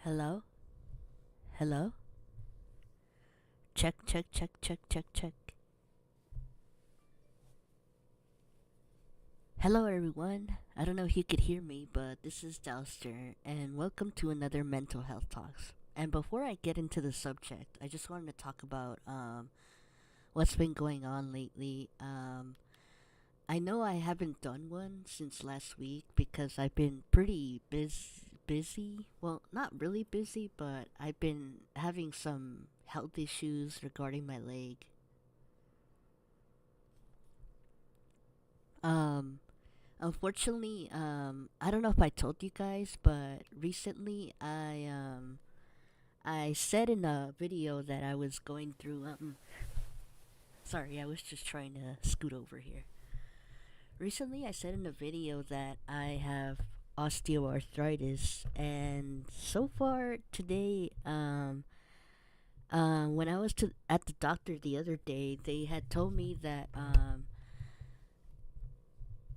Hello? Hello? Check, check, check, check, check, check. Hello, everyone. I don't know if you could hear me, but this is Dalster, and welcome to another Mental Health Talks. And before I get into the subject, I just wanted to talk about what's been going on lately. I know I haven't done one since last week because I've been pretty busy. Well, not really busy, but I've been having some health issues regarding my leg. Um, Unfortunately, I don't know if I told you guys, but recently I said in a video that I was going through sorry, I was just trying to scoot over here. Recently, I said in a video that I have osteoarthritis, and so far today, when I was at the doctor the other day, they had told me that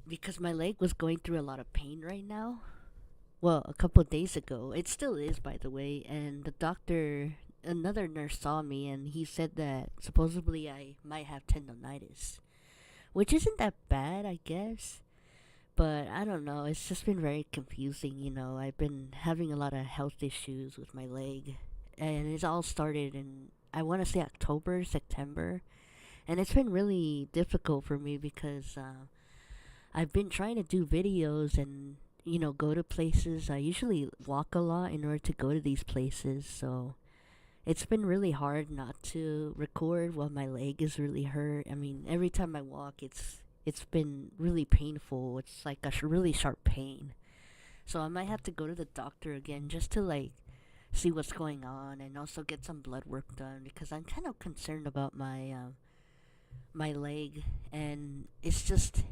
because my leg was going through a lot of pain right now. Well, a couple of days ago, it still is, by the way. And the doctor, another nurse, saw me, and he said that supposedly I might have tendonitis, which isn't that bad, I guess. But I don't know. It's just been very confusing. I've been having a lot of health issues with my leg, and it's all started in, I want to say, October, September, and it's been really difficult for me because I've been trying to do videos and go to places. I usually walk a lot in order to go to these places, so it's been really hard not to record while my leg is really hurt. I mean, every time I walk, it's been really painful. It's like a really sharp pain. So I might have to go to the doctor again just to like see what's going on and also get some blood work done because I'm kind of concerned about my leg, and it just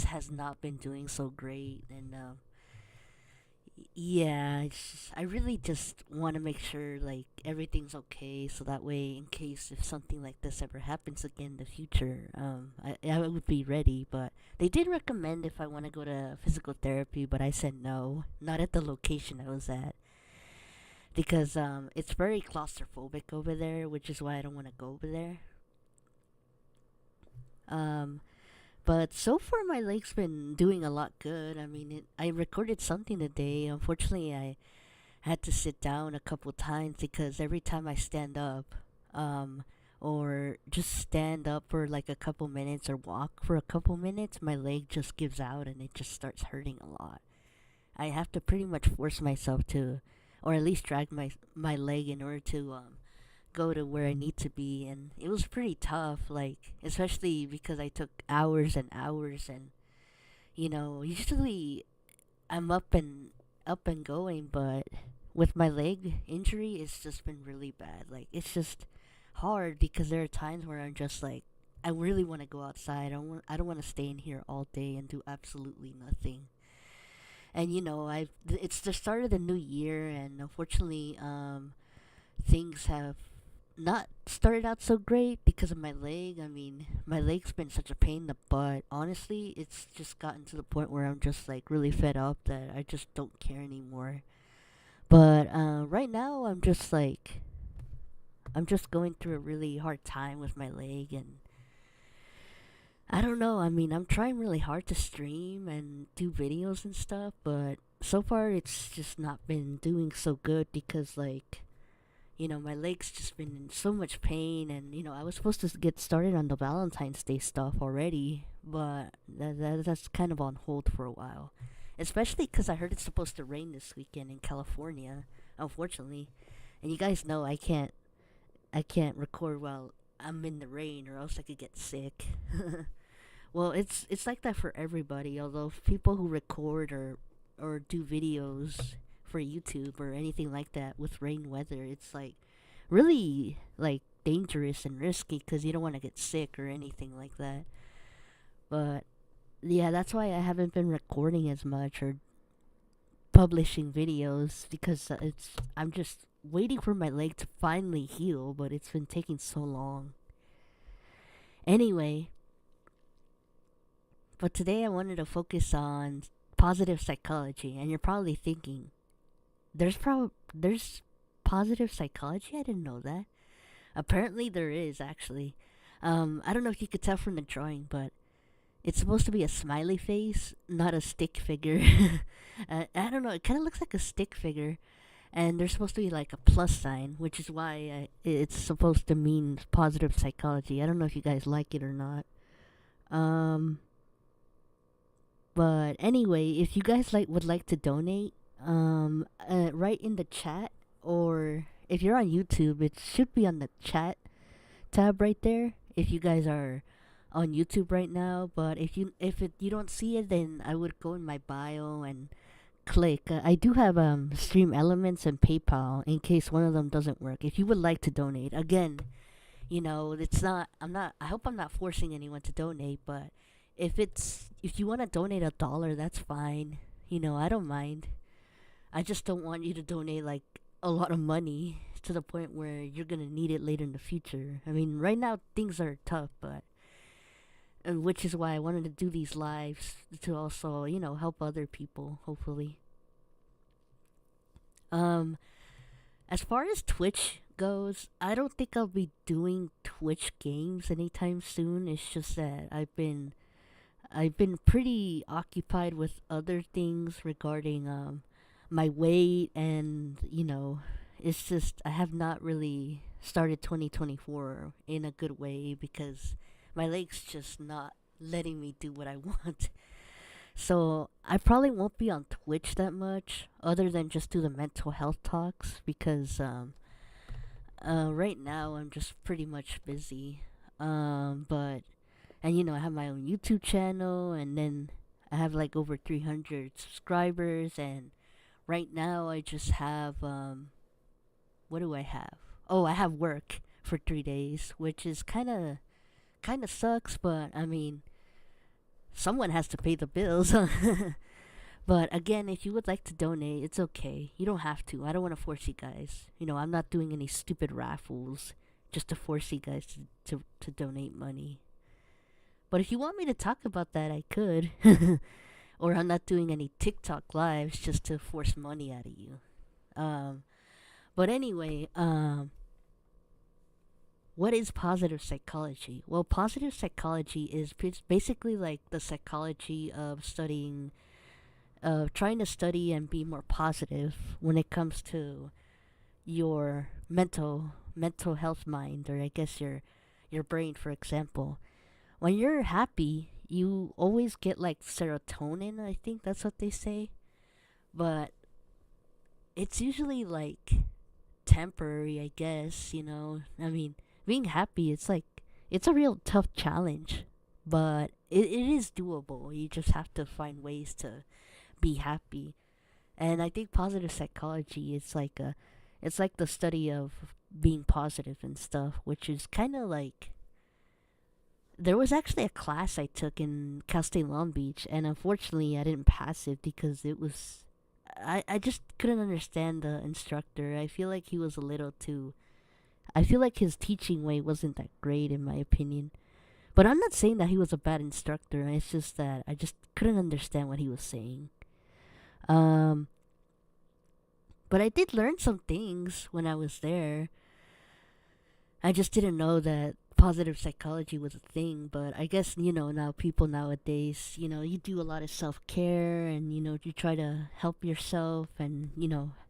has not been doing so great. And yeah, I really just want to make sure like everything's okay, so that way in case if something like this ever happens again in the future, I would be ready. But they did recommend if I want to go to physical therapy, but I said no, not at the location I was at, because it's very claustrophobic over there, which is why I don't want to go over there. um But so far, my leg's been doing a lot good. I mean, I recorded something today. Unfortunately, I had to sit down a couple times because every time I stand up, or just stand up for like a couple minutes or walk for a couple minutes, my leg just gives out and it just starts hurting a lot. I have to pretty much force myself to, or at least drag my leg in order to go to where I need to be, and it was pretty tough, like especially because I took hours and hours, and usually I'm up and going, but with my leg injury, it's just been really bad. Like it's just hard because there are times where I'm just like I really want to go outside. I don't want to stay in here all day and do absolutely nothing. And it's the start of the new year, and unfortunately, things have not started out so great because of my leg. I mean, my leg's been such a pain in the butt. Honestly, it's just gotten to the point where I'm just like really fed up that I just don't care anymore. But right now, I'm just going through a really hard time with my leg, and I don't know. I mean, I'm trying really hard to stream and do videos and stuff, but so far it's just not been doing so good because like my leg's just been in so much pain, and I was supposed to get started on the Valentine's Day stuff already, but that's kind of on hold for a while. Especially because I heard it's supposed to rain this weekend in California, unfortunately. And you guys know I can't record while I'm in the rain, or else I could get sick. Well, it's like that for everybody. Although people who record or do videos for YouTube or anything like that with rain weather, it's like really like dangerous and risky because you don't want to get sick or anything like that. But yeah, that's why I haven't been recording as much or publishing videos because I'm just waiting for my leg to finally heal, but it's been taking so long. Anyway, but today I wanted to focus on positive psychology, and you're probably thinking, there's positive psychology. I didn't know that. Apparently there is actually. I don't know if you could tell from the drawing, but it's supposed to be a smiley face, not a stick figure. I don't know. It kind of looks like a stick figure, and there's supposed to be like a plus sign, which is why it's supposed to mean positive psychology. I don't know if you guys like it or not. Um, but anyway, if you guys would like to donate, write in the chat, or if you're on YouTube, it should be on the chat tab right there. If you guys are on YouTube right now, but you don't see it, then I would go in my bio and click. I do have Stream Elements and PayPal in case one of them doesn't work. If you would like to donate, again, it's not. I'm not. I hope I'm not forcing anyone to donate, but if you want to donate $1, that's fine. I don't mind. I just don't want you to donate like a lot of money to the point where you're gonna need it later in the future. I mean, right now things are tough, but and which is why I wanted to do these lives to also, help other people, hopefully. Um, as far as Twitch goes, I don't think I'll be doing Twitch games anytime soon. It's just that I've been pretty occupied with other things regarding my weight, and it's just I have not really started 2024 in a good way because my legs just not letting me do what I want. So I probably won't be on Twitch that much, other than just do the mental health talks because right now I'm just pretty much busy. But and I have my own YouTube channel, and then I have like over 300 subscribers, and right now I just have what do I have? Oh, I have work for 3 days, which is kind of sucks, but I mean, someone has to pay the bills. But again, if you would like to donate, it's okay. You don't have to. I don't want to force you guys. I'm not doing any stupid raffles just to force you guys to donate money. But if you want me to talk about that, I could. Or I'm not doing any TikTok lives just to force money out of you. Um, but anyway, what is positive psychology? Well, positive psychology is basically like the psychology of trying to study and be more positive when it comes to your mental health mind, or I guess your brain, for example. When you're happy, you always get like serotonin. I think that's what they say, but it's usually like temporary, I guess. I mean, being happy, it's a real tough challenge, but it is doable. You just have to find ways to be happy. And I think positive psychology it's like the study of being positive and stuff, which is kind of like there was actually a class I took in Cal State Long Beach, and unfortunately I didn't pass it because I just couldn't understand the instructor. I feel like he was a little too I feel like his teaching way wasn't that great in my opinion. But I'm not saying that he was a bad instructor. It's just that I just couldn't understand what he was saying. Um, but I did learn some things when I was there. I just didn't know that positive psychology was a thing. But I guess, now people nowadays, you do a lot of self care, and, you try to help yourself, and,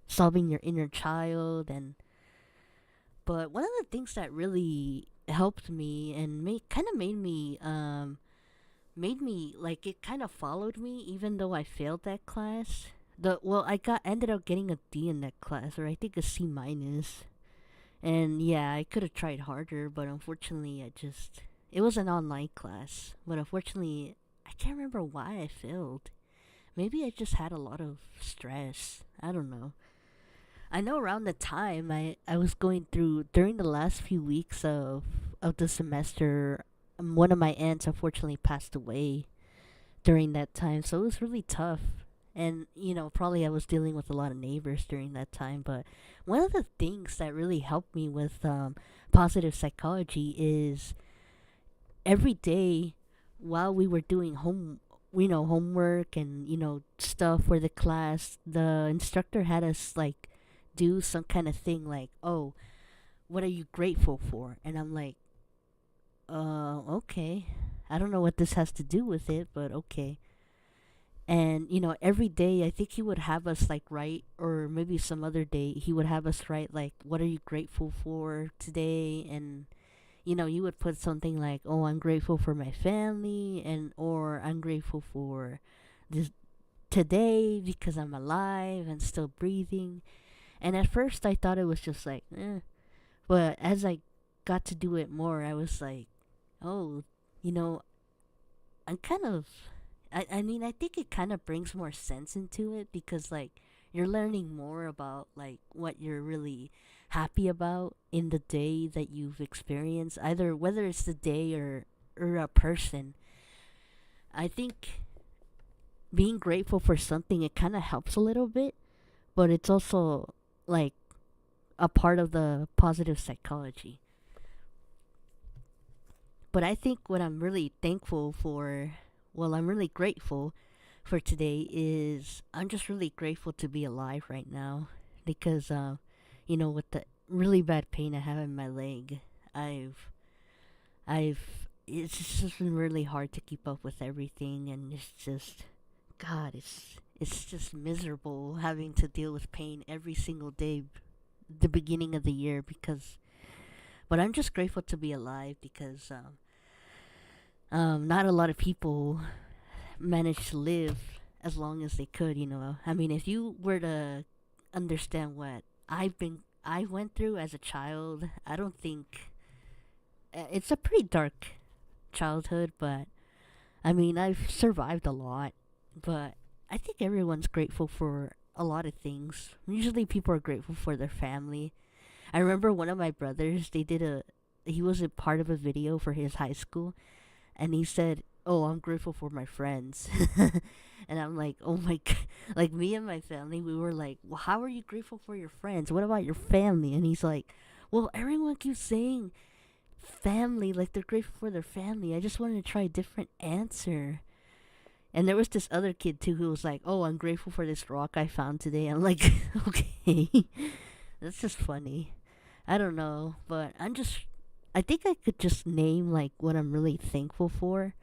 solving your inner child. But one of the things that really helped me and kind of made me like it kind of followed me even though I failed that class. I got ended up getting a D in that class, or I think a C minus. And yeah, I could have tried harder, but unfortunately it was an online class. But unfortunately, I can't remember why I failed. Maybe I just had a lot of stress. I don't know. I know around the time I was going through during the last few weeks of the semester, one of my aunts unfortunately passed away during that time, so it was really tough. And probably I was dealing with a lot of neighbors during that time. But one of the things that really helped me with positive psychology is every day while we were doing homework and stuff for the class, the instructor had us like do some kind of thing like, oh, what are you grateful for? And I'm like, okay. I don't know what this has to do with it, but okay. And every day I think he would have us like write, or maybe some other day he would have us write like, what are you grateful for today? And you would put something like, oh, I'm grateful for my family, and or I'm grateful for this today because I'm alive and still breathing. And at first I thought it was just like, but as I got to do it more, I was like, oh, you know, I'm kind of I mean, I think it kind of brings more sense into it because like you're learning more about like what you're really happy about in the day that you've experienced, either whether it's the day or a person. I think being grateful for something, it kind of helps a little bit, but it's also like a part of the positive psychology. But I think what I'm really thankful for, well, I'm really grateful for today is I'm just really grateful to be alive right now because, with the really bad pain I have in my leg, I've, it's just been really hard to keep up with everything, and it's just, God, it's just miserable having to deal with pain every single day, the beginning of the year because, but I'm just grateful to be alive because, not a lot of people manage to live as long as they could. I mean, if you were to understand what I went through as a child, I don't think it's a pretty dark childhood, but I mean, I've survived a lot. But I think everyone's grateful for a lot of things. Usually, people are grateful for their family. I remember one of my brothers. He was a part of a video for his high school, and he said, "Oh, I'm grateful for my friends." And I'm like, "Oh my god!" Like me and my family, we were like, "Well, how are you grateful for your friends? What about your family?" And he's like, "Well, everyone keeps saying family, like they're grateful for their family. I just wanted to try a different answer." And there was this other kid too who was like, "Oh, I'm grateful for this rock I found today." I'm like, "Okay, that's just funny." I don't know, but I think I could just name like what I'm really thankful for,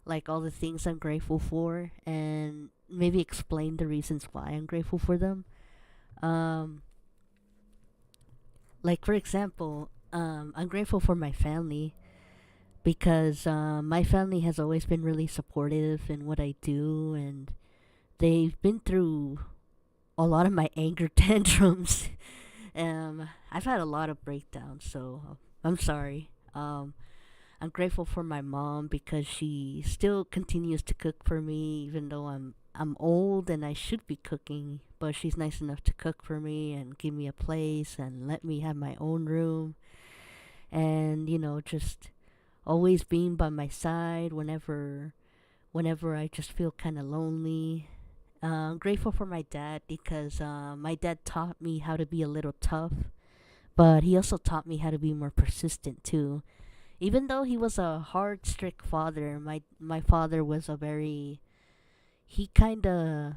like all the things I'm grateful for, and maybe explain the reasons why I'm grateful for them. Um, like for example, I'm grateful for my family because my family has always been really supportive in what I do, and they've been through a lot of my anger tantrums. I've had a lot of breakdowns, so I'm sorry. I'm grateful for my mom because she still continues to cook for me even though I'm old and I should be cooking, but she's nice enough to cook for me and give me a place and let me have my own room, and just always being by my side whenever I just feel kind of lonely. I'm grateful for my dad because my dad taught me how to be a little tough, but he also taught me how to be more persistent too. Even though he was a hard, strict father, my father was a very he kind of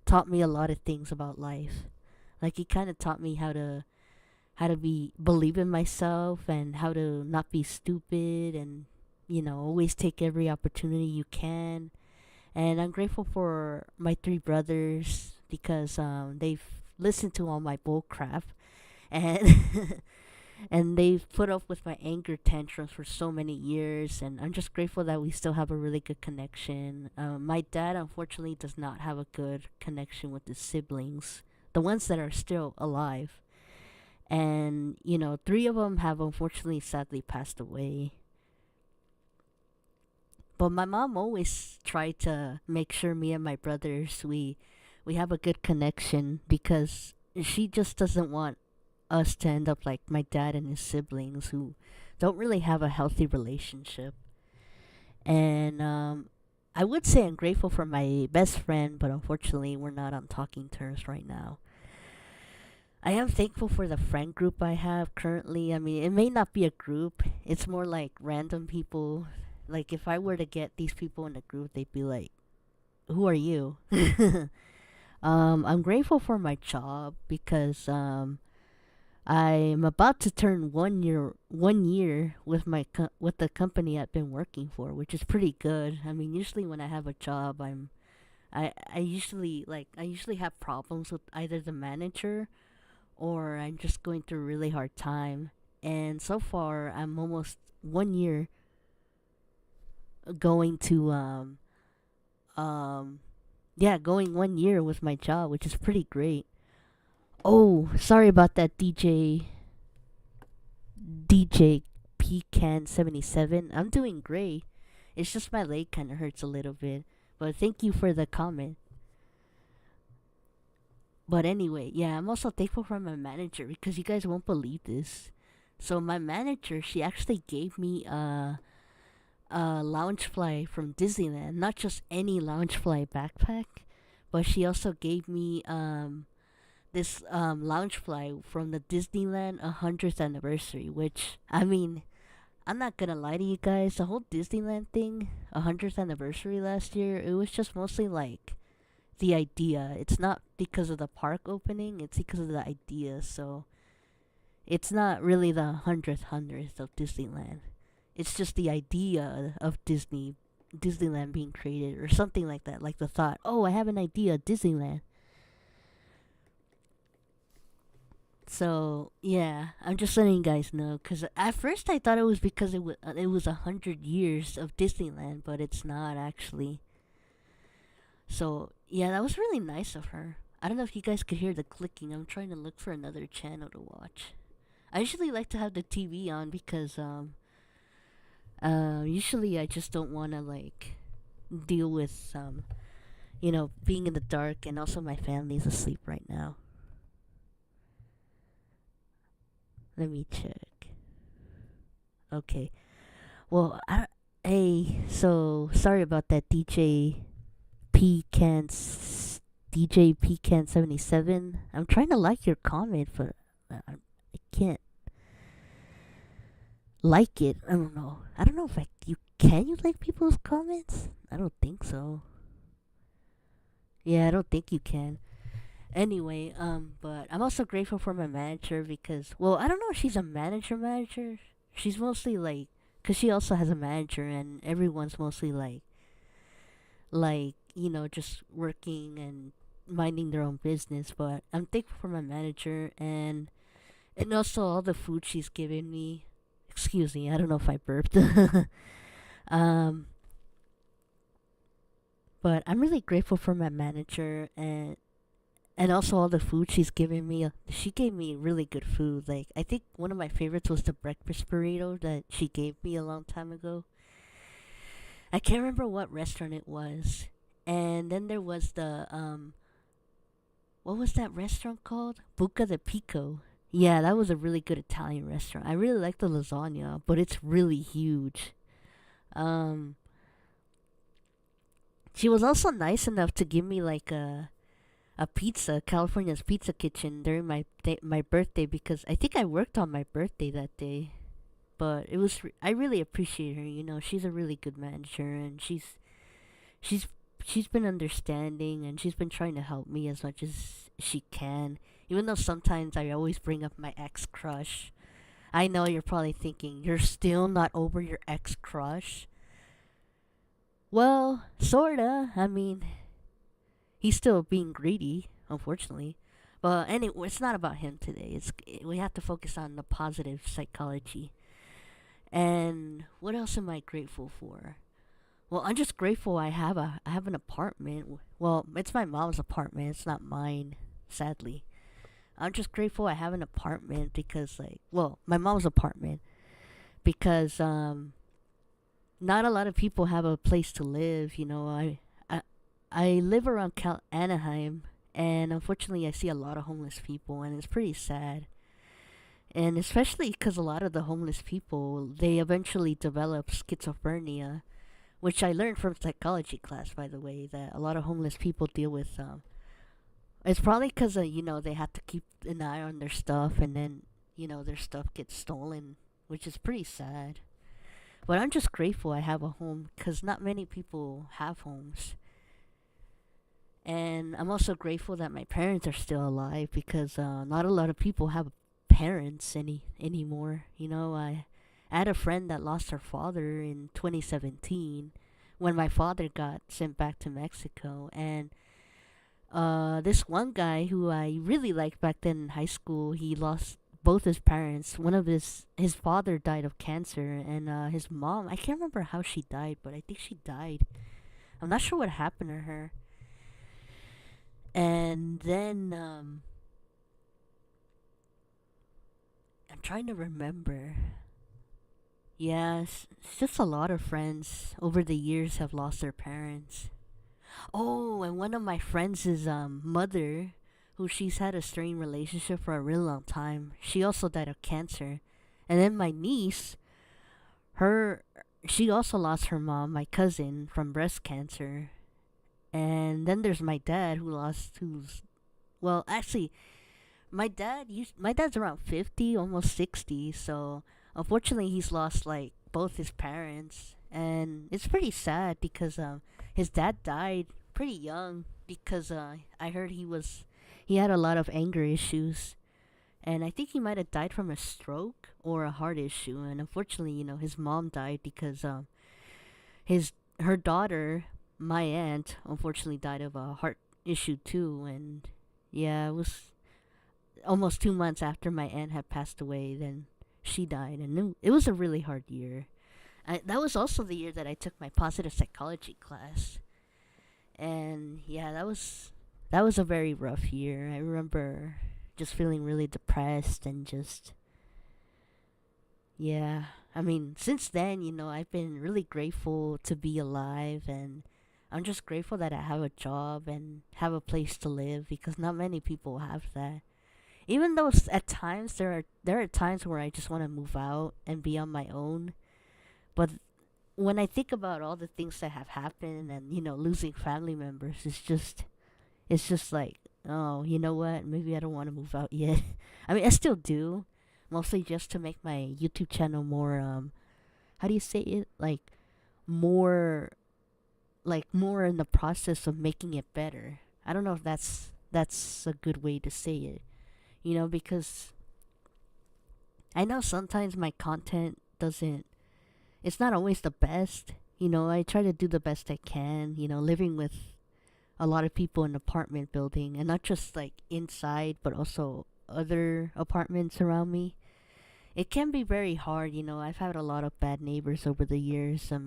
taught me a lot of things about life. Like he kind of taught me how to be believe in myself and how to not be stupid, and always take every opportunity you can. And I'm grateful for my three brothers because they've listened to all my bull crap, and and they've put up with my anger tantrums for so many years, and I'm just grateful that we still have a really good connection. My dad unfortunately does not have a good connection with his siblings, the ones that are still alive, and three of them have unfortunately sadly passed away. But my mom always tried to make sure me and my brothers we have a good connection because she just doesn't want us to end up like my dad and his siblings who don't really have a healthy relationship. And I would say I'm grateful for my best friend, but unfortunately we're not on talking terms right now. I am thankful for the friend group I have currently. I mean, it may not be a group, it's more like random people Like if I were to get these people in the group, they'd be like, "Who are you?" I'm grateful for my job because I'm about to turn 1 year with with the company I've been working for, which is pretty good. I mean, usually when I have a job, I usually have problems with either the manager or I'm just going through a really hard time. And so far, I'm almost 1 year going to um yeah, going 1 year with my job, which is pretty great. Oh, sorry about that, DJ Pecan 77. I'm doing great. It's just my leg kind of hurts a little bit. But thank you for the comment. But anyway, yeah, I'm also thankful for my manager because you guys won't believe this. So my manager, she actually gave me a lounge fly from Disneyland, not just any lounge fly backpack, but she also gave me this lounge fly from the Disneyland 100th anniversary, which I mean, I'm not gonna lie to you guys, the whole Disneyland thing, 100th anniversary last year, it was just mostly like the idea. It's not because of the park opening, it's because of the idea. So it's not really the 100th of Disneyland. It's just the idea of Disneyland being created or something like that. Like the thought, oh, I have an idea, Disneyland. So yeah, I'm just letting you guys know because at first I thought it was because it was 100 years of Disneyland, but it's not actually. So yeah, that was really nice of her. I don't know if you guys could hear the clicking. I'm trying to look for another channel to watch. I usually like to have the TV on because usually I just don't want to like deal with being in the dark, and also my family's asleep right now. Let me check. Okay. Well, hey, so sorry about that, Pecan, DJ Pecan 77. I'm trying to like your comment, but I can't like it. I don't know. I don't know if you like people's comments. I don't think so. Yeah, I don't think you can. Anyway, but I'm also grateful for my manager because, well, I don't know if she's a manager. She's mostly like, cause she also has a manager, and everyone's mostly like just working and minding their own business. But I'm thankful for my manager and also all the food she's given me. Excuse me, I don't know if I burped. um, but I'm really grateful for my manager and also all the food she's given me. She gave me really good food. Like I think one of my favorites was the breakfast burrito that she gave me a long time ago. I can't remember what restaurant it was. And then there was the what was that restaurant called? Buca de Pico. Yeah, that was a really good Italian restaurant. I really like the lasagna, but it's really huge. Um, she was also nice enough to give me like a pizza, California's Pizza Kitchen during my birthday because I think I worked on my birthday that day. But I really appreciate her. She's a really good manager, and she's she's been understanding, and she's been trying to help me as much as she can. Even though sometimes I always bring up my ex crush. I know you're probably thinking you're still not over your ex crush. Well, sorta. I mean, he's still being greedy, unfortunately. But anyway, it's not about him today. We have to focus on the positive psychology. And what else am I grateful for? Well, I'm just grateful I have an apartment. Well, it's my mom's apartment. It's not mine, sadly. I'm just grateful I have an apartment because my mom's apartment because not a lot of people have a place to live. I live around Anaheim, and unfortunately, I see a lot of homeless people, and it's pretty sad. And especially because a lot of the homeless people, they eventually develop schizophrenia, which I learned from psychology class, by the way, that a lot of homeless people deal with. It's probably because they have to keep an eye on their stuff, and then their stuff gets stolen, which is pretty sad. But I'm just grateful I have a home because not many people have homes. And I'm also grateful that my parents are still alive because not a lot of people have parents anymore. I had a friend that lost her father in 2017 when my father got sent back to Mexico, and this one guy who I really liked back then in high school, he lost both his parents. One of his father died of cancer, and his mom, I can't remember how she died, but I think she died. I'm not sure what happened to her. And then I'm trying to remember. Yeah, it's just a lot of friends over the years have lost their parents. Oh, and one of my friends' mother, who she's had a strained relationship for a really long time, she also died of cancer. And then my niece, her she also lost her mom, my cousin, from breast cancer. And then there's my dad who's well, actually, my dad's around 50, almost 60, so unfortunately he's lost like both his parents, and it's pretty sad because his dad died pretty young because I heard he had a lot of anger issues, and I think he might have died from a stroke or a heart issue, and unfortunately, his mom died because his her daughter, my aunt, unfortunately died of a heart issue too, and yeah, it was almost 2 months after my aunt had passed away, then she died, and it was a really hard year. That was also the year that I took my positive psychology class, and yeah, that was a very rough year. I remember just feeling really depressed and just yeah. I mean, since then, I've been really grateful to be alive, and I'm just grateful that I have a job and have a place to live because not many people have that. Even though at times there are times where I just want to move out and be on my own, but when I think about all the things that have happened and losing family members, it's just like, oh, you know what? Maybe I don't want to move out yet. I mean, I still do, mostly just to make my YouTube channel more how do you say it? More more in the process of making it better. I don't know if that's a good way to say it. Because I know sometimes my content doesn't it's not always the best. I try to do the best I can, living with a lot of people in an apartment building and not just like inside but also other apartments around me. It can be very hard, I've had a lot of bad neighbors over the years. I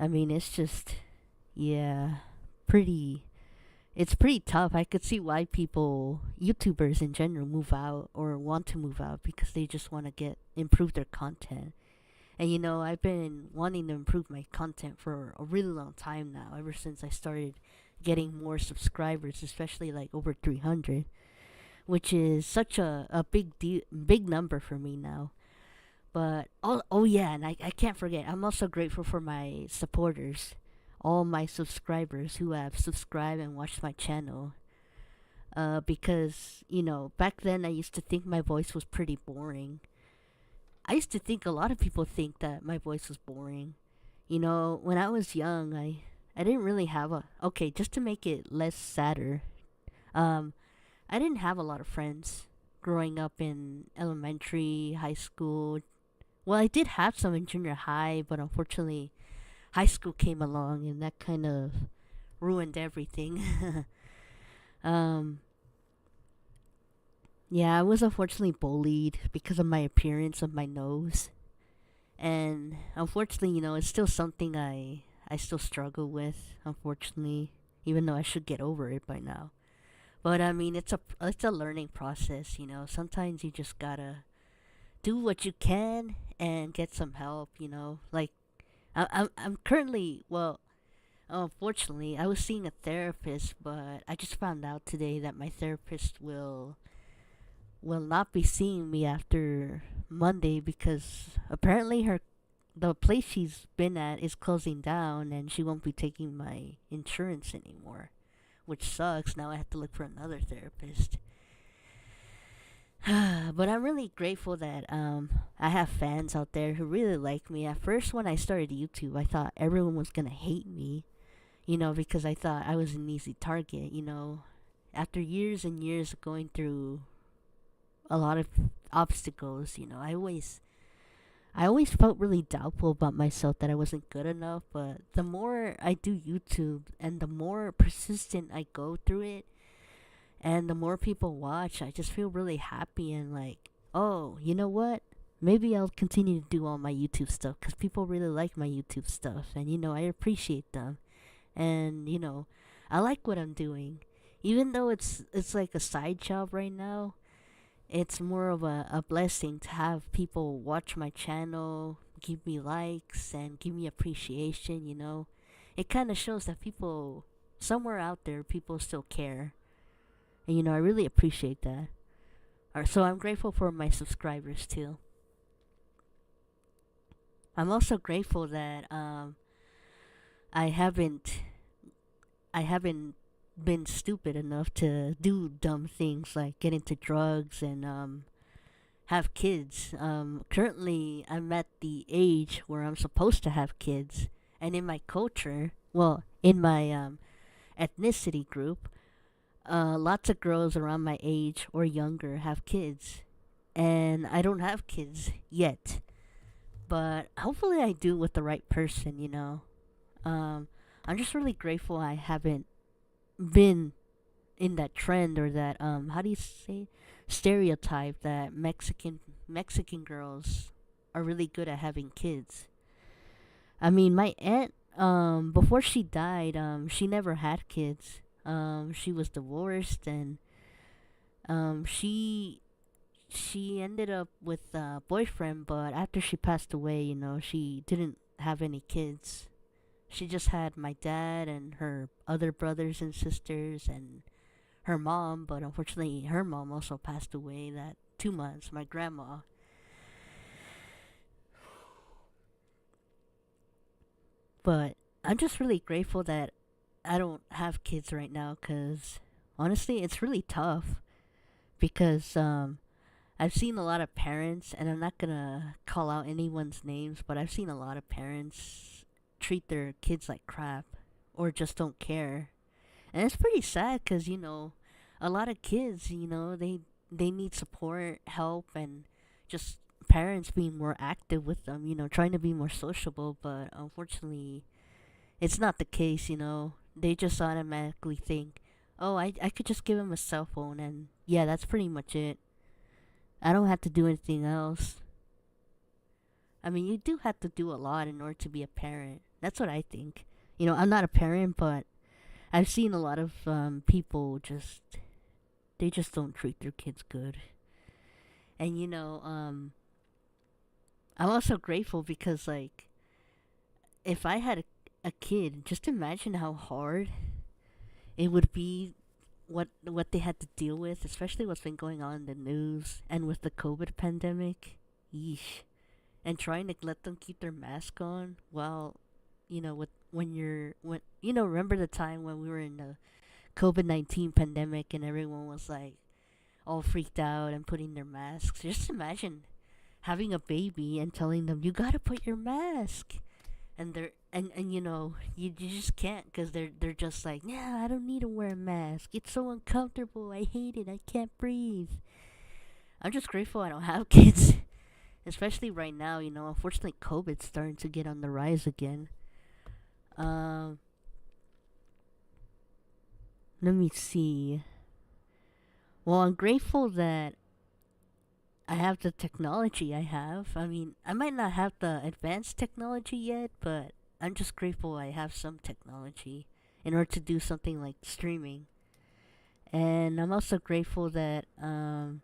mean it's just yeah, pretty it's pretty tough. I could see why people, YouTubers in general, move out or want to move out because they just want to get improve their content. And I've been wanting to improve my content for a really long time now, ever since I started getting more subscribers, especially like over 300, which is such a big number for me now. But oh yeah, and I can't forget, I'm also grateful for my supporters, all my subscribers who have subscribed and watched my channel. Because back then I used to think my voice was pretty boring. I used to think a lot of people think that my voice was boring. When I was young, I didn't really have a okay, just to make it less sadder. Um, I didn't have a lot of friends growing up in elementary, high school. Well, I did have some in junior high, but unfortunately, high school came along and that kind of ruined everything. um, yeah, I was unfortunately bullied because of my appearance of my nose. And unfortunately, it's still something I still struggle with, unfortunately, even though I should get over it by now. But I mean, it's a learning process, Sometimes you just gotta do what you can and get some help, Like I'm currently, well, unfortunately, I was seeing a therapist, but I just found out today that my therapist will not be seeing me after Monday because apparently her the place she's been at is closing down and she won't be taking my insurance anymore, which sucks. Now I have to look for another therapist. But I'm really grateful that I have fans out there who really like me. At first, when I started YouTube, I thought everyone was gonna hate me, because I thought I was an easy target. After years and years of going through a lot of obstacles, I always felt really doubtful about myself that I wasn't good enough. But the more I do YouTube and the more persistent I go through it, and the more people watch, I just feel really happy and like, oh, you know what? Maybe I'll continue to do all my YouTube stuff because people really like my YouTube stuff, and I appreciate them, and I like what I'm doing, even though it's like a side job right now. It's more of a blessing to have people watch my channel, give me likes, and give me appreciation. It kind of shows that people somewhere out there, people still care, and I really appreciate that. So I'm grateful for my subscribers too. I'm also grateful that I haven't I haven't been stupid enough to do dumb things like get into drugs and have kids. Currently, I'm at the age where I'm supposed to have kids, and in my culture, well, in my ethnicity group, lots of girls around my age or younger have kids, and I don't have kids yet. But hopefully, I do with the right person. I'm just really grateful I haven't been in that trend or that how do you say stereotype that Mexican girls are really good at having kids. I mean, my aunt before she died, she never had kids. She was divorced, and she ended up with a boyfriend, but after she passed away, she didn't have any kids. She just had my dad and her other brothers and sisters and her mom, but unfortunately her mom also passed away that 2 months, my grandma. But I'm just really grateful that I don't have kids right now because honestly, it's really tough because I've seen a lot of parents, and I'm not gonna call out anyone's names, but I've seen a lot of parents treat their kids like crap or just don't care. And it's pretty sad because, a lot of kids, they need support, help, and just parents being more active with them, trying to be more sociable. But unfortunately, it's not the case. They just automatically think, oh, I could just give him a cell phone, and yeah, that's pretty much it. I don't have to do anything else. I mean, you do have to do a lot in order to be a parent. That's what I think. I'm not a parent, but I've seen a lot of people they just don't treat their kids good. And I'm also grateful because like if I had a kid, just imagine how hard it would be what they had to deal with, especially what's been going on in the news and with the COVID pandemic. Yeesh. And trying to let them keep their mask on while with when remember the time when we were in the COVID-19 pandemic and everyone was like all freaked out and putting their masks. Just imagine having a baby and telling them you gotta put your mask, and they're and you just can't because they're just like, yeah, I don't need to wear a mask, it's so uncomfortable, I hate it, I can't breathe. I'm just grateful I don't have kids, especially right now. Unfortunately, COVID's starting to get on the rise again. um Let me see. Well, I'm grateful that I have the technology I have. I mean, I might not have the advanced technology yet, but I'm just grateful I have some technology in order to do something like streaming. And I'm also grateful that I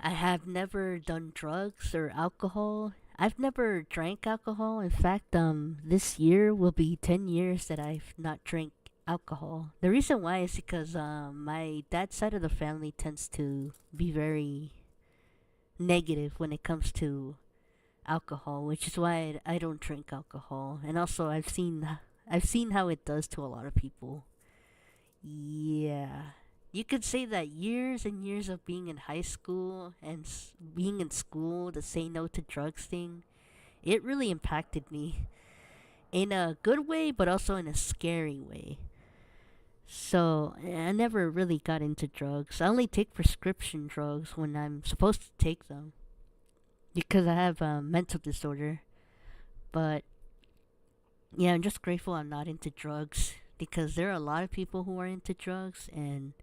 have never done drugs or alcohol. I've never drank alcohol. In fact, this year will be 10 years that I've not drank alcohol. The reason why is because my dad's side of the family tends to be very negative when it comes to alcohol, which is why I don't drink alcohol. And also, I've seen how it does to a lot of people. Yeah, You could say that years and years of being in high school and being in school, the say no to drugs thing, it really impacted me in a good way, but also in a scary way. So I never really got into drugs. I only take prescription drugs when I'm supposed to take them because I have a mental disorder. But yeah, I'm just grateful I'm not into drugs because there are a lot of people who are into drugs, and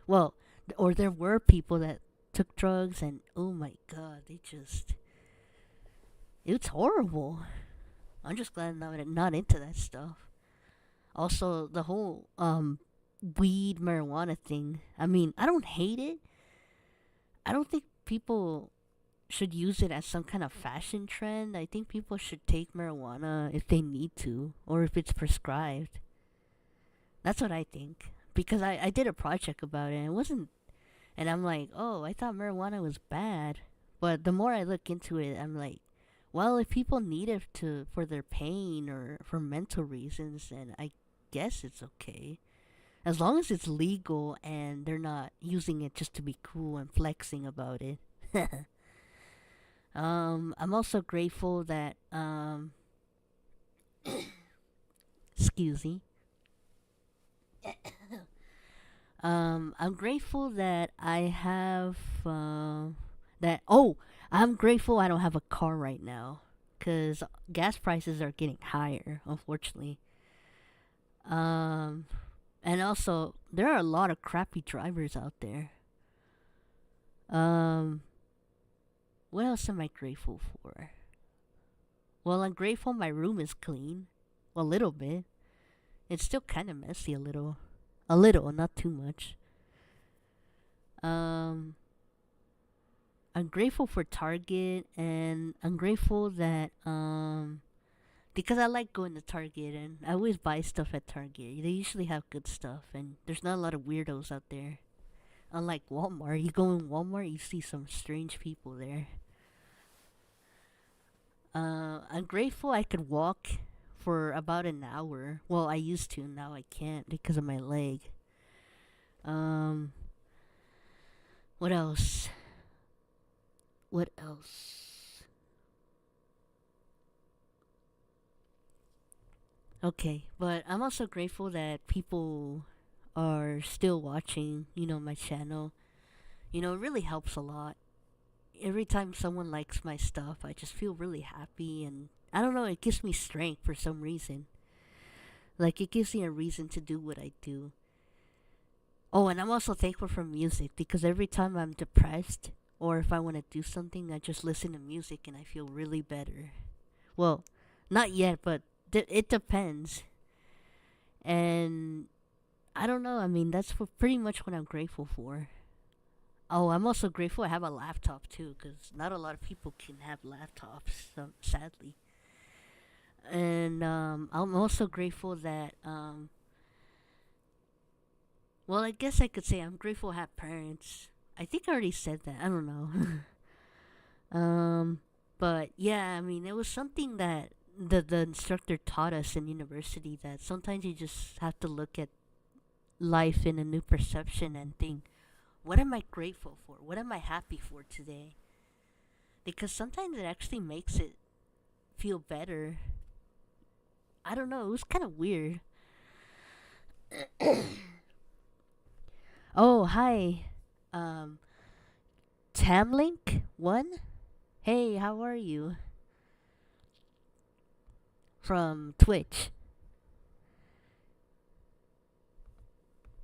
well, or there were people that took drugs, and oh my god, they just, it's horrible. I'm just glad I'm not into that stuff. Also, the whole weed marijuana thing. I mean, I don't hate it. I don't think people should use it as some kind of fashion trend. I think people should take marijuana if they need to or if it's prescribed. That's what I think. Because I did a project about it and it wasn't, and I'm like, oh, I thought marijuana was bad. But the more I look into it, I'm like, well, if people need it to for their pain or for mental reasons, then I guess it's okay. As long as it's legal and they're not using it just to be cool and flexing about it. I'm also grateful that excuse me. I'm grateful that I have that. Oh, I'm grateful I don't have a car right now, cause gas prices are getting higher, unfortunately. Um, and also there are a lot of crappy drivers out there. Um, what else am I grateful for? Well, I'm grateful my room is clean. A little bit. It's still kind of messy a little. A little, not too much. Um, I'm grateful for Target, and I'm grateful that because I like going to Target and I always buy stuff at Target. They usually have good stuff and there's not a lot of weirdos out there. Unlike Walmart, you go in Walmart, you see some strange people there. I'm grateful I could walk for about an hour. Well, I used to, now I can't because of my leg. Um, what else? What else? Okay, but I'm also grateful that people are still watching, my channel. It really helps a lot. Every time someone likes my stuff, I just feel really happy, and I don't know, it gives me strength for some reason. Like, it gives me a reason to do what I do. Oh, and I'm also thankful for music because every time I'm depressed or if I want to do something, I just listen to music and I feel really better. Well, not yet, but it depends. And I don't know. I mean, that's for pretty much what I'm grateful for. Oh, I'm also grateful I have a laptop too, because not a lot of people can have laptops, sadly. And I'm also grateful that, well, I guess I could say I'm grateful I have parents. I think I already said that. I don't know. um, but yeah, I mean, it was something that the instructor taught us in university that sometimes you just have to look at life in a new perception and think, what am I grateful for? What am I happy for today? Because sometimes it actually makes it feel better. I don't know. It was kind of weird. Oh, hi. Um, Tamlink1? Hey, how are you? From Twitch.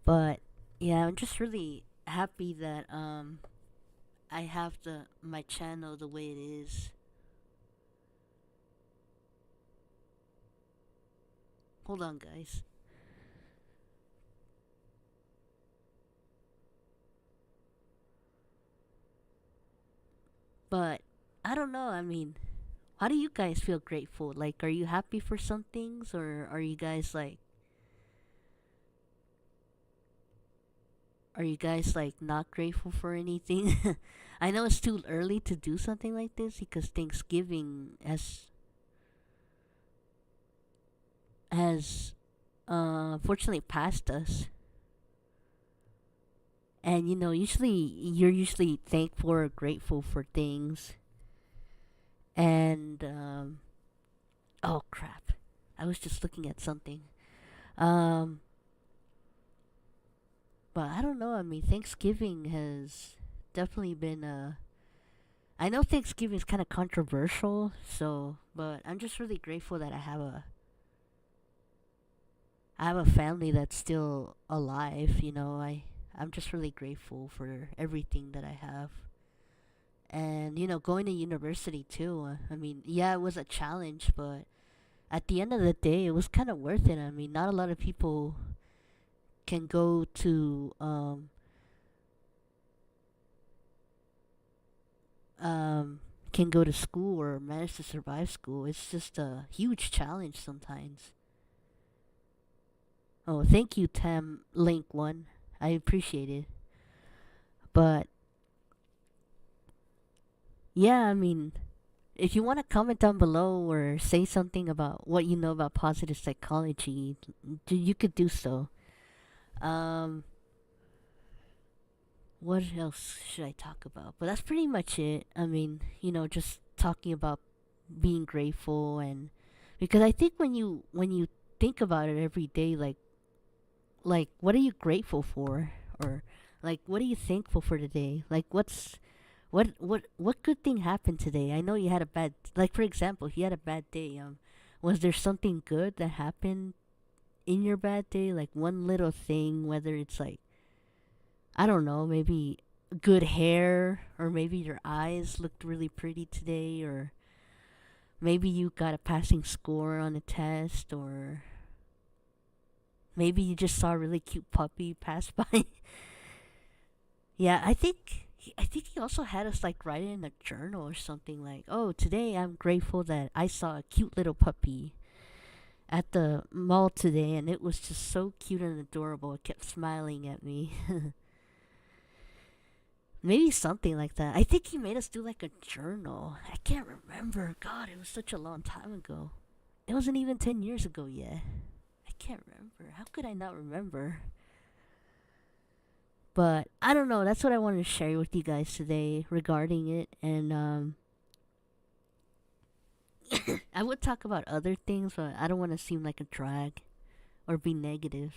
But yeah, I'm just really happy that I have the my channel the way it is. Hold on, guys. But I don't know. I mean, how do you guys feel grateful? Like, are you happy for some things, or are you guys like not grateful for anything? I know it's too early to do something like this because Thanksgiving has fortunately passed us. And usually you're usually thankful or grateful for things. And oh crap, I was just looking at something. Um, but I don't know. I mean, Thanksgiving has definitely been I know Thanksgiving is kind of controversial, so but I'm just really grateful that I have a family that's still alive. I'm just really grateful for everything that I have. And going to university too. I mean, yeah, it was a challenge, but at the end of the day, it was kind of worth it. I mean, not a lot of people can go to um can go to school or manage to survive school. It's just a huge challenge sometimes. Oh, thank you, Tam Link One. I appreciate it. But yeah, I mean, if you want to comment down below or say something about what you know about positive psychology, you could do so. Um, what else should I talk about? But that's pretty much it. I mean, just talking about being grateful, and because I think when you think about it every day, like what are you grateful for, or like what are you thankful for today? Like what good thing happened today? I know you had a bad, like for example, if you had a bad day, was there something good that happened in your bad day? Like one little thing, whether it's like, I don't know, maybe good hair, or maybe your eyes looked really pretty today, or maybe you got a passing score on a test, or maybe you just saw a really cute puppy pass by. Yeah, I think he also had us like write it in a journal or something, like, "Oh, today I'm grateful that I saw a cute little puppy at the mall today, and it was just so cute and adorable. It kept smiling at me." Maybe something like that. I think he made us do like a journal. I can't remember. God, it was such a long time ago. It wasn't even 10 years ago yet. I can't remember. How could I not remember? But I don't know. That's what I wanted to share with you guys today regarding it. And I would talk about other things, but I don't want to seem like a drag or be negative.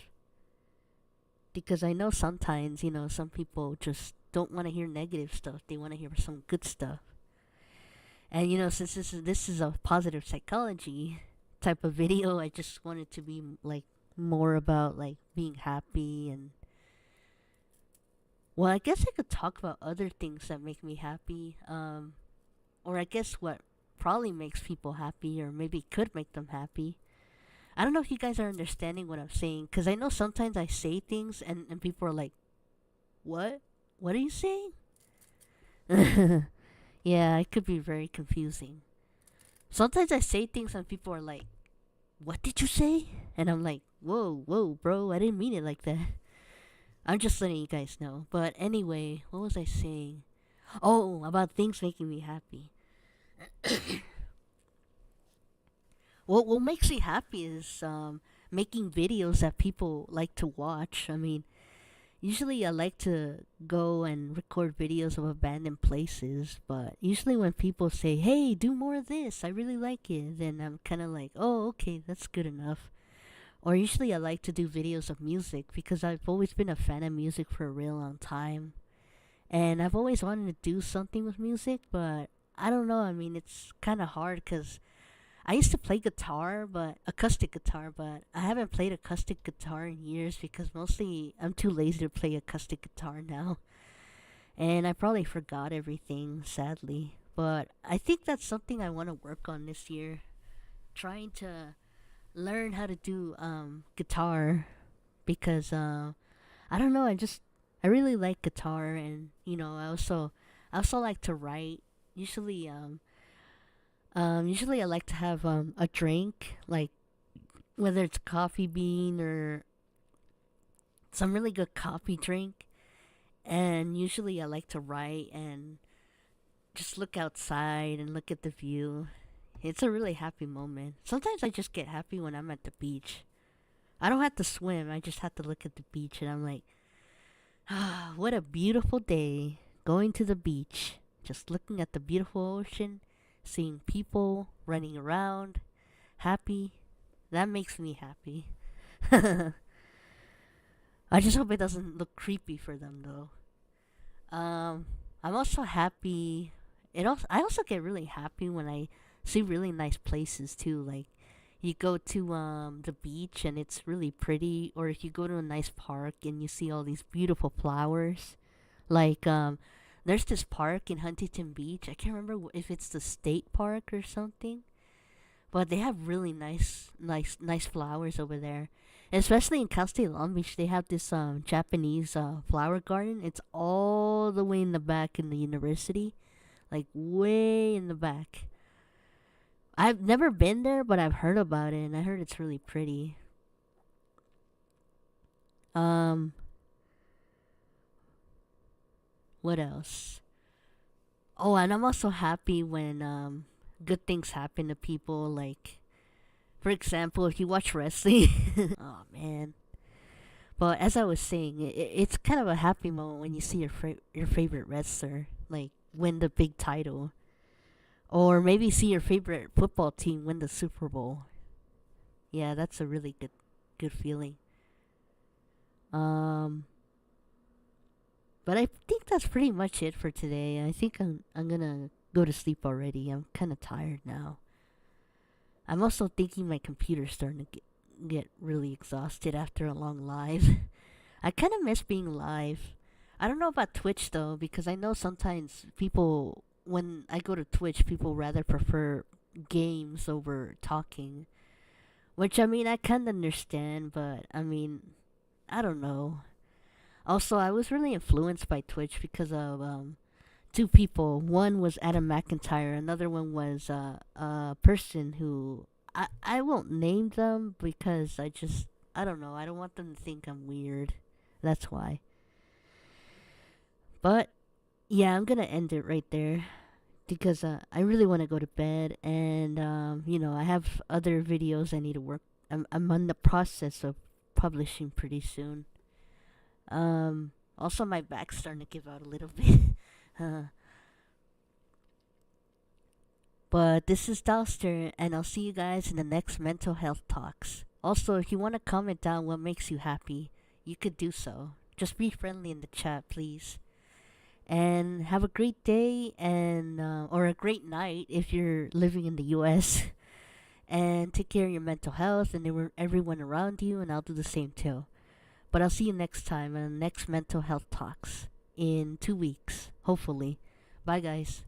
Because I know sometimes, some people just don't want to hear negative stuff. They want to hear some good stuff. And since this is a positive psychology type of video, I just wanted to be like more about like being happy. And well, I guess I could talk about other things that make me happy. Or I guess what probably makes people happy, or maybe could make them happy. I don't know if you guys are understanding what I'm saying, because I know sometimes I say things and people are like, "What? What are you saying?" Yeah, it could be very confusing. Sometimes I say things and people are like, "What did you say?" And I'm like, "Whoa, whoa, bro, I didn't mean it like that." I'm just letting you guys know. But anyway, what was I saying? Oh, about things making me happy. What makes me happy is making videos that people like to watch. I mean, usually I like to go and record videos of abandoned places, but usually when people say, "Hey, do more of this. I really like it." Then I'm kind of like, "Oh, okay, that's good enough." Or usually I like to do videos of music because I've always been a fan of music for a real long time. And I've always wanted to do something with music, but I don't know. I mean, it's kind of hard because I used to play guitar, but acoustic guitar, but I haven't played acoustic guitar in years because mostly I'm too lazy to play acoustic guitar now. And I probably forgot everything, sadly. But I think that's something I want to work on this year. Trying to learn how to do guitar because I don't know, I really like guitar. And I also like to write. Usually usually I like to have a drink, like whether it's coffee bean or some really good coffee drink. And usually I like to write and just look outside and look at the view. It's a really happy moment. Sometimes I just get happy when I'm at the beach. I don't have to swim, I just have to look at the beach, and I'm like, What a beautiful day. Going to the beach, just looking at the beautiful ocean, seeing people running around, happy. That makes me happy. I just hope it doesn't look creepy for them though. I'm also happy. I also get really happy when I see really nice places too. Like you go to the beach and it's really pretty, or if you go to a nice park and you see all these beautiful flowers. Like there's this park in Huntington Beach. I can't remember if it's the state park or something, but they have really nice flowers over there. Especially in Cal State Long Beach, they have this Japanese flower garden. It's all the way in the back in the university, like way in the back. I've never been there, but I've heard about it, and I heard it's really pretty. Um, what else? Oh, and I'm also happy when good things happen to people. Like, for example, if you watch wrestling. Oh man. But as I was saying, it's kind of a happy moment when you see your favorite wrestler like win the big title, or maybe see your favorite football team win the Super Bowl. Yeah, that's a really good feeling. Um, but I think that's pretty much it for today. I think I'm gonna go to sleep already. I'm kind of tired now. I'm also thinking my computer's starting to get really exhausted after a long live. I kind of miss being live. I don't know about Twitch though, because I know sometimes people, when I go to Twitch, people rather prefer games over talking. Which I mean, I kind of understand, but I mean, I don't know. Also, I was really influenced by Twitch because of two people. One was Adam McIntyre. Another one was a person who I won't name them because I don't know. I don't want them to think I'm weird. That's why. But yeah, I'm gonna end it right there because I really want to go to bed, and I have other videos I need to work. I'm on the process of publishing pretty soon. Also my back's starting to give out a little bit. uh, But this is Dalster, and I'll see you guys in the next mental health talks. Also, if you want to comment down what makes you happy, you could do so. Just be friendly in the chat, please. And have a great day, and or a great night if you're living in the U.S. And take care of your mental health and everyone around you, and I'll do the same too. But I'll see you next time on the next mental health talks in 2 weeks, hopefully. Bye, guys.